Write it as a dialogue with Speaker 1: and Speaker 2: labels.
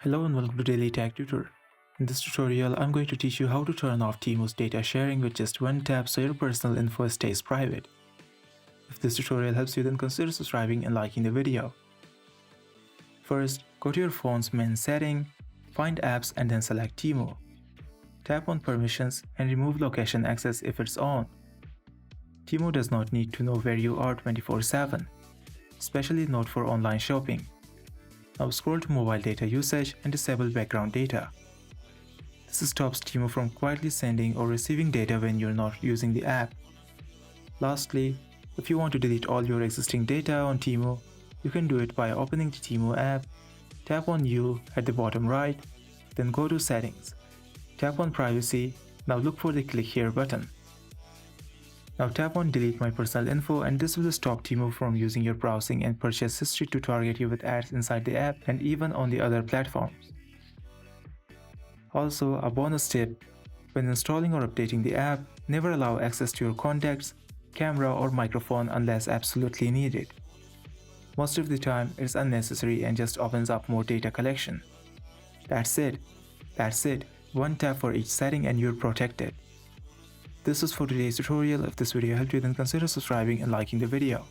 Speaker 1: Hello and welcome to Daily Tech Tutor. In this tutorial, I'm going to teach you how to turn off Temu's data sharing with just one tap so your personal info stays private. If this tutorial helps you, then consider subscribing and liking the video. First, go to your phone's main setting, find apps and then select Temu. Tap on permissions and remove location access if it's on. Temu does not need to know where you are 24/7, especially not for online shopping. Now scroll to mobile data usage and disable background data. This stops Temu from quietly sending or receiving data when you're not using the app. Lastly, if you want to delete all your existing data on Temu, you can do it by opening the Temu app, tap on You at the bottom right, then go to Settings. Tap on Privacy, now look for the Click Here button. Now tap on Delete My Personal Info and this will stop Temu from using your browsing and purchase history to target you with ads inside the app and even on the other platforms. Also, a bonus tip, when installing or updating the app, never allow access to your contacts, camera or microphone unless absolutely needed. Most of the time, it's unnecessary and just opens up more data collection. That's it. One tap for each setting and you're protected. This was for today's tutorial. If this video helped you, then consider subscribing and liking the video.